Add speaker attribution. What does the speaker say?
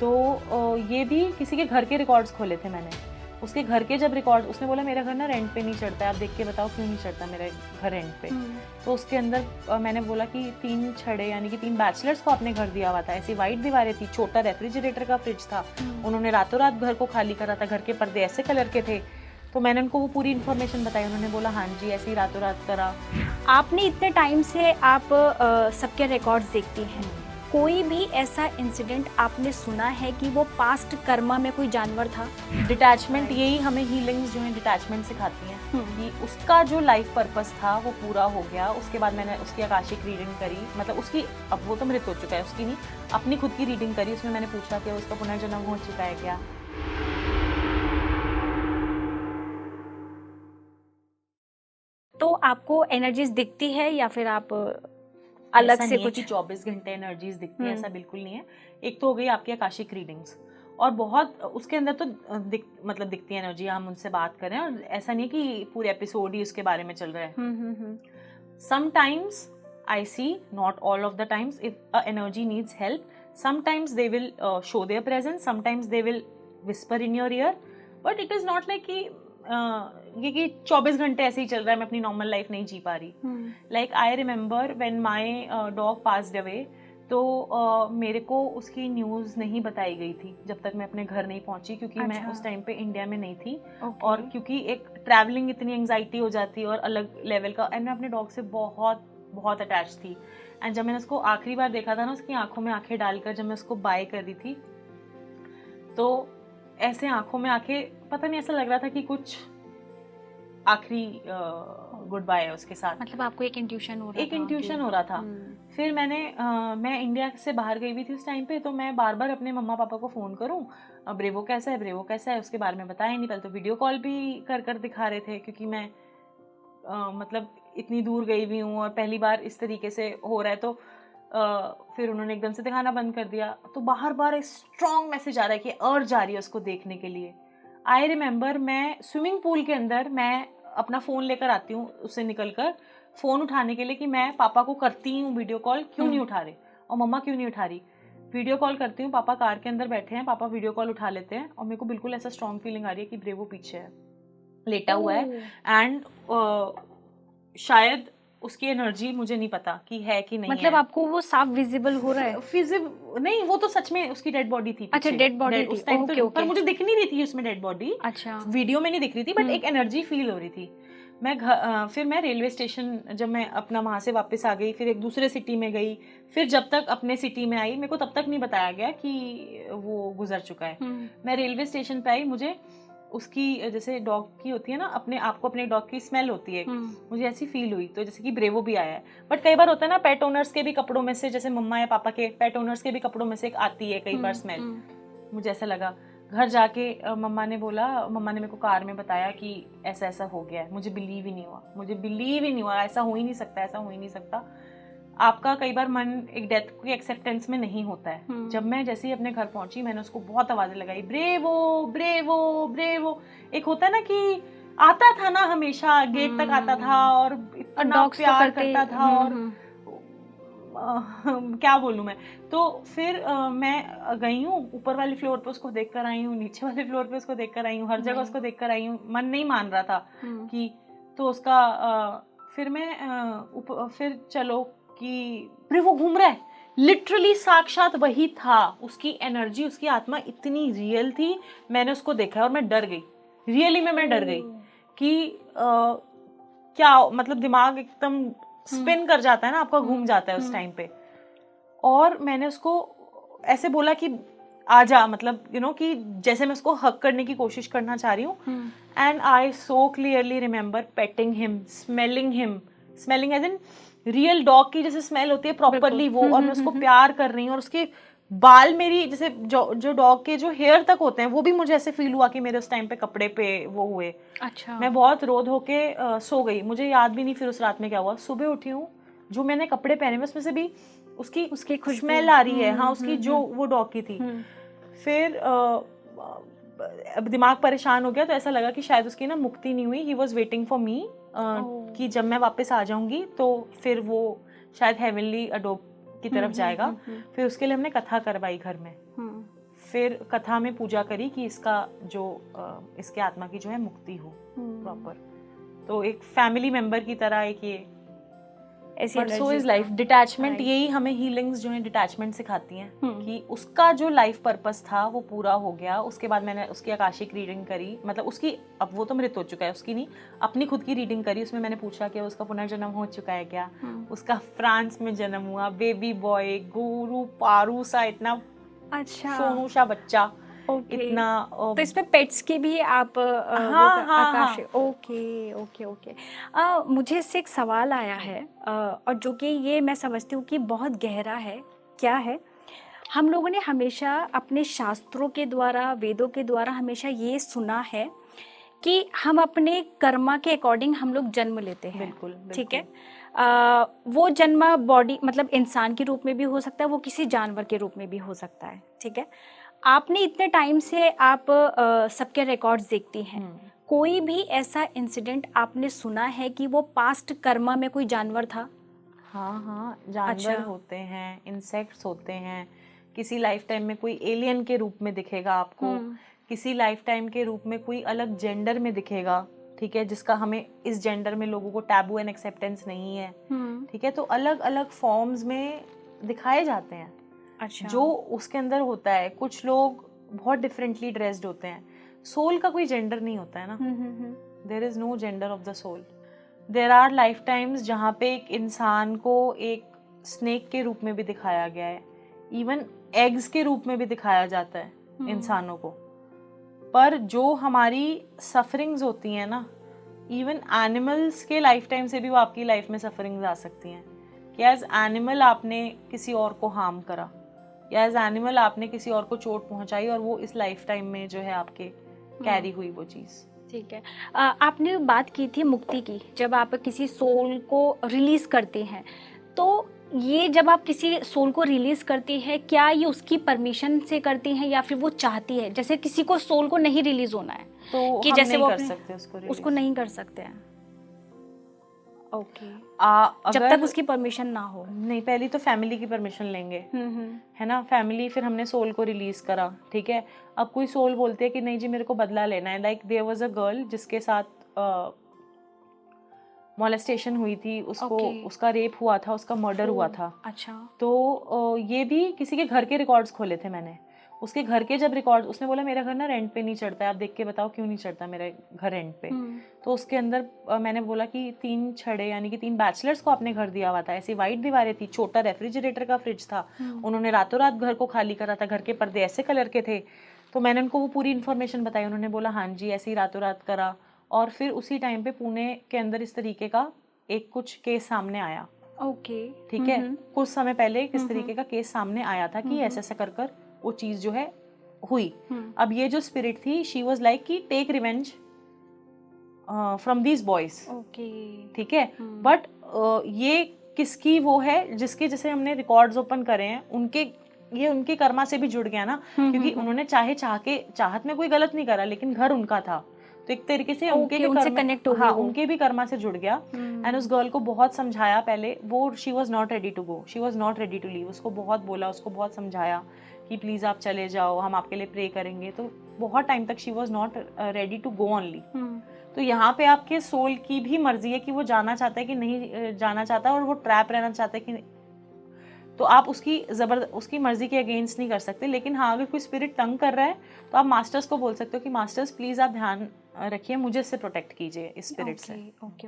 Speaker 1: तो ये भी किसी के घर के रिकॉर्ड्स खोले थे मैंने, उसके घर के जब रिकॉर्ड, उसने बोला मेरा घर ना रेंट पे नहीं चढ़ता है, आप देख के बताओ क्यों नहीं चढ़ता मेरा घर रेंट पे। तो उसके अंदर मैंने बोला कि 3 छड़े यानी कि 3 बैचलर्स को आपने घर दिया हुआ था, ऐसी वाइट दीवारें थी, छोटा रेफ्रिजरेटर का फ्रिज था, उन्होंने रातों रात घर को खाली करा था, घर के पर्दे ऐसे कलर के थे। तो मैंने उनको वो पूरी इन्फॉर्मेशन बताई, उन्होंने बोला हाँ जी ऐसे ही रातों रात करा।
Speaker 2: आपने इतने टाइम से आप सबके रिकॉर्ड्स देखती हैं, कोई भी ऐसा इंसिडेंट आपने सुना है कि वो पास्ट कर्मा में कोई जानवर था?
Speaker 1: डिटैचमेंट, यही हमें हीलिंग्स जो है डिटैचमेंट सिखाती हैं कि उसका जो लाइफ पर्पस था वो पूरा हो गया। उसके बाद मैंने उसकी आकाशिक रीडिंग करी, मतलब उसकी, अब वो तो मृत हो चुका है, उसकी नहीं अपनी खुद की रीडिंग करी। उसमें मैंने पूछा कि उसका पुनर्जन्म हो चुका है क्या।
Speaker 2: तो आपको एनर्जीज दिखती है या फिर आप अलग से कुछ?
Speaker 1: 24 घंटे एनर्जीज दिखती है ऐसा बिल्कुल नहीं है। एक तो हो गई आपकी आकाशिक रीडिंग्स, और बहुत उसके अंदर तो मतलब दिखती है एनर्जी, हम उनसे बात करें, और ऐसा नहीं कि पूरे एपिसोड ही उसके बारे में चल रहा है। Sometimes I see, not all of the times, if a energy needs help, sometimes they will show their presence, sometimes they will whisper in your ear, but it is not like कि ये कि 24 घंटे ऐसे ही चल रहा है, मैं अपनी नॉर्मल लाइफ नहीं जी पा रही। Like I remember when my dog passed away, तो मेरे को उसकी न्यूज़ नहीं बताई गई थी जब तक मैं अपने घर नहीं पहुंची, क्योंकि मैं उस टाइम पे इंडिया में नहीं थी। और क्योंकि एक ट्रैवलिंग इतनी एंग्जाइटी हो जाती है और अलग लेवल का, एंड मैं अपने डॉग से बहुत बहुत अटैच थी। एंड जब मैंने उसको आखिरी बार देखा था ना, उसकी आंखों में आंखें डालकर जब मैं उसको बाय कर रही थी, तो ऐसे आंखों में आंखें, पता नहीं ऐसा लग रहा था कि कुछ आखिरी गुड बाय है उसके साथ।
Speaker 2: मतलब आपको एक इंट्यूशन हो रहा था?
Speaker 1: फिर मैं इंडिया से बाहर गई हुई थी उस टाइम पे, तो मैं बार बार अपने मम्मा पापा को फ़ोन करूं, ब्रेवो कैसा है, ब्रेवो कैसा है, उसके बारे में बताया नहीं। पहले तो वीडियो कॉल भी कर कर दिखा रहे थे, क्योंकि मैं मतलब इतनी दूर गई हुई हूँ और पहली बार इस तरीके से हो रहा है। तो फिर उन्होंने एकदम से दिखाना बंद कर दिया। तो बार बार एक स्ट्रॉन्ग मैसेज आ रहा है कि और जा रही है उसको देखने के लिए। आई रिमेंबर मैं स्विमिंग पूल के अंदर मैं अपना फ़ोन लेकर आती हूँ, उससे निकलकर फ़ोन उठाने के लिए कि मैं पापा को करती हूँ वीडियो कॉल, क्यों नहीं उठा रहे, और मम्मा क्यों नहीं उठा रही। वीडियो कॉल करती हूँ, पापा कार के अंदर बैठे हैं, पापा वीडियो कॉल उठा लेते हैं, और मेरे को बिल्कुल ऐसा स्ट्रॉन्ग फीलिंग आ रही है कि ब्रेवो पीछे है, लेटा हुआ है, एंड शायद उसकी एनर्जी, मुझे नहीं पता कि है कि नहीं।
Speaker 2: मतलब आपको वो साफ विजिबल हो रहा है?
Speaker 1: नहीं, वो तो सच में उसकी डेड बॉडी थी।
Speaker 2: अच्छा, डेड बॉडी
Speaker 1: उस टाइम तो, पर मुझे दिख नहीं रही थी उसमें डेड बॉडी।
Speaker 2: अच्छा,
Speaker 1: वीडियो में नहीं दिख रही थी, बट एक एनर्जी फील हो रही थी। फिर मैं रेलवे स्टेशन, जब मैं अपना वहां से वापस आ गई, फिर एक दूसरे सिटी में गई, फिर जब तक अपने सिटी में आई, मेरे को तब तक नहीं बताया गया कि वो गुजर चुका है। मैं रेलवे स्टेशन पे आई, मुझे उसकी, जैसे डॉग की होती है ना, अपने आपको अपने डॉग की स्मेल होती है, मुझे ऐसी फील हुई, तो जैसे कि ब्रेवो भी आया है। बट कई बार होता है ना, पेट ओनर्स के भी कपड़ों में से, जैसे मम्मा या पापा के पेट ओनर्स के भी कपड़ों में से एक आती है कई बार स्मेल। मुझे ऐसा लगा। घर जाके मम्मा ने मेरे को कार में बताया कि ऐसा ऐसा हो गया है। मुझे बिलीव ही नहीं हुआ, ऐसा हो ही नहीं सकता। आपका कई बार मन एक डेथ की एक्सेप्टेंस में नहीं होता है। जब मैं जैसे ही अपने घर पहुंची, मैंने उसको बहुत आवाजें लगाई, ब्रेवो ब्रेवो ब्रेवो। एक होता है ना कि आता था ना, हमेशा गेट तक आता था और इतना प्यार करता था, और क्या बोलूं मैं। तो फिर मैं गई हूँ ऊपर वाले फ्लोर पे, उसको देख कर आई हूँ, नीचे वाले फ्लोर पे उसको देख कर आई हूँ, हर जगह उसको देख कर आई हूँ। मन नहीं मान रहा था कि, तो उसका फिर चलो कि ब्रेवो घूम रहा है, लिटरली साक्षात वही था। उसकी एनर्जी, उसकी आत्मा इतनी रियल थी। मैंने उसको देखा और मैं डर गई, रियली में मैं डर गई कि क्या मतलब, दिमाग एकदम स्पिन कर जाता है ना आपका, घूम जाता है उस टाइम पे। और मैंने उसको ऐसे बोला कि आजा, मतलब कि जैसे मैं उसको हक करने की कोशिश करना चाह रही हूँ। And I so clearly remember petting him, smelling as in real dog की जैसे स्मेल होती है प्रॉपरली वो, और मैं उसको प्यार कर रही हूँ, और उसके बाल मेरी जैसे जो डॉग के जो हेयर तक होते हैं, वो भी मुझे ऐसे फील हुआ कि मेरे उस टाइम पे कपड़े पे वो हुए।
Speaker 2: अच्छा।
Speaker 1: मैं बहुत रो धो के सो गई, मुझे याद भी नहीं फिर उस रात में क्या हुआ। सुबह उठी हूँ, जो मैंने कपड़े पहने हुए उसमें से भी उसकी स्मेल आ रही है। हाँ, उसकी जो वो डॉग की थी। फिर अब दिमाग परेशान हो गया, तो ऐसा लगा कि शायद उसकी ना मुक्ति नहीं हुई। He was waiting for me कि जब मैं वापस आ जाऊंगी तो फिर वो शायद हेवनली अडोप की तरफ जाएगा। फिर उसके लिए हमने कथा करवाई घर में। फिर कथा में पूजा करी कि इसका जो इसके आत्मा की जो है मुक्ति हो प्रॉपर। तो एक फैमिली मेंबर की तरह एक ये सो इज लाइफ। डिटैचमेंट, यही हमें हीलिंग्स जो है डिटैचमेंट सिखाती हैं कि उसका जो लाइफ पर्पस था वो पूरा हो गया। उसके बाद मैंने उसकी आकाशिक रीडिंग करी, मतलब उसकी, अब वो तो मृत हो चुका है, उसकी नहीं, अपनी खुद की रीडिंग करी। उसमें मैंने पूछा कि उसका पुनर्जन्म हो चुका है क्या, उसका फ्रांस में जन्म हुआ, बेबी बॉय, गुरु पारू सा इतना
Speaker 2: अच्छा
Speaker 1: सोनू सा बच्चा, इतना
Speaker 2: तो इसमें पेट्स की भी आप आकाश। Okay okay okay. मुझे इससे एक सवाल आया है और जो कि ये मैं समझती हूँ कि बहुत गहरा है। क्या है, हम लोगों ने हमेशा अपने शास्त्रों के द्वारा, वेदों के द्वारा हमेशा ये सुना है कि हम अपने कर्मा के अकॉर्डिंग हम लोग जन्म लेते हैं।
Speaker 1: बिल्कुल,
Speaker 2: ठीक है। वो जन्म बॉडी मतलब इंसान के रूप में भी हो सकता है, वो किसी जानवर के रूप में भी हो सकता है। ठीक है। आपने इतने टाइम से आप सबके रिकॉर्ड्स देखती हैं, कोई भी ऐसा इंसिडेंट आपने सुना है कि वो पास्ट कर्मा में कोई जानवर था?
Speaker 1: हाँ, जानवर होते हैं, इंसेक्ट्स होते हैं, किसी लाइफ टाइम में कोई एलियन के रूप में दिखेगा आपको, किसी लाइफ टाइम के रूप में कोई अलग जेंडर में दिखेगा। ठीक है, जिसका हमें इस जेंडर में लोगों को टैबू एंड एक्सेप्टेंस नहीं है। ठीक है, तो अलग अलग फॉर्म्स में दिखाए जाते हैं।
Speaker 2: अच्छा।
Speaker 1: जो उसके अंदर होता है, कुछ लोग बहुत डिफरेंटली ड्रेस्ड होते हैं। सोल का कोई जेंडर नहीं होता है ना, there is no gender of the soul. There are lifetimes जहाँ पे एक इंसान को एक स्नेक के रूप में भी दिखाया गया है, इवन एग्स के रूप में भी दिखाया जाता है इंसानों को। पर जो हमारी सफरिंग्स होती हैं ना, इवन एनिमल्स के लाइफ टाइम से भी वो आपकी लाइफ में सफरिंग्स आ सकती हैं कि एज एनिमल आपने किसी और को हार्म करा, या एज एनिमल आपने किसी और को चोट पहुंचाई, और वो इस लाइफ टाइम में जो है आपके कैरी हुई वो चीज़।
Speaker 2: ठीक है। आपने बात की थी मुक्ति की, जब आप किसी सोल को रिलीज करते हैं, तो ये जब आप किसी सोल को रिलीज करती है, क्या ये उसकी परमिशन से करती हैं या फिर वो चाहती है? जैसे किसी को सोल को नहीं रिलीज होना है
Speaker 1: तो
Speaker 2: कि
Speaker 1: हम
Speaker 2: जैसे
Speaker 1: नहीं
Speaker 2: वो
Speaker 1: कर सकते उसको
Speaker 2: नहीं कर सकते हैं। ओके। जब तक उसकी परमिशन ना हो।
Speaker 1: नहीं, पहली तो फैमिली की परमिशन लेंगे, है ना, फैमिली, फिर हमने सोल को रिलीज करा। ठीक है, अब कोई सोल बोलते हैं कि नहीं जी मेरे को बदला लेना है। Like there was a girl जिसके साथ मॉलेस्टेशन हुई थी, उसको उसका रेप हुआ था, उसका मर्डर हुआ था।
Speaker 2: अच्छा।
Speaker 1: तो ये भी किसी के घर के रिकॉर्ड्स खोले थे मैंने। उसके घर के जब रिकॉर्ड, उसने बोला मेरा घर ना रेंट पे नहीं चढ़ता है, आप देख के बताओ क्यों नहीं चढ़ता मेरा घर रेंट पे। तो उसके अंदर मैंने बोला कि 3 छड़े यानी कि 3 बैचलर्स को आपने घर दिया हुआ था, ऐसी वाइट दीवारें थी, छोटा रेफ्रिजरेटर का फ्रिज था, उन्होंने रातों रात घर को खाली करा था, घर के पर्दे ऐसे कलर के थे। तो मैंने उनको वो पूरी इन्फॉर्मेशन बताई, उन्होंने बोला हाँ जी ऐसे ही रातों रात करा। और फिर उसी टाइम पे पुणे के अंदर इस तरीके का एक कुछ केस सामने आया।
Speaker 2: ओके।
Speaker 1: ठीक है, कुछ समय पहले किस तरीके का केस सामने आया था कि ऐसे ऐसा कर वो चीज जो है हुई। अब ये जो स्पिरिट थी, शी वाज लाइक कि take revenge from these boys. ठीक है, बट ये किसकी वो है जिसके, जैसे हमने रिकॉर्ड्स ओपन करे हैं, उनके ये उनके कर्मा से भी जुड़ गया ना, क्योंकि उन्होंने चाहत में कोई गलत नहीं करा, लेकिन घर उनका था, तो एक तरीके से उनके
Speaker 2: कनेक्ट हो गया।
Speaker 1: हाँ, उनके भी कर्मा से जुड़ गया। एंड उस गर्ल को बहुत समझाया पहले, वो she was not ready to go, she was not ready to leave. उसको बहुत बोला, उसको बहुत समझाया कि प्लीज आप चले जाओ, हम आपके लिए प्रे करेंगे। तो बहुत टाइम तक she was not ready to go only. तो यहाँ पे आपके सोल की भी मर्जी है कि वो जाना चाहता है कि नहीं जाना चाहता, और वो ट्रैप रहना चाहता है कि, तो आप उसकी मर्जी के अगेंस्ट नहीं कर सकते। लेकिन हाँ, अगर कोई स्पिरिट तंग कर रहा है तो आप मास्टर्स को बोल सकते हो कि मास्टर्स प्लीज आप ध्यान रखिए, मुझे इससे प्रोटेक्ट कीजिए इस स्पिरिट से।
Speaker 2: ओके।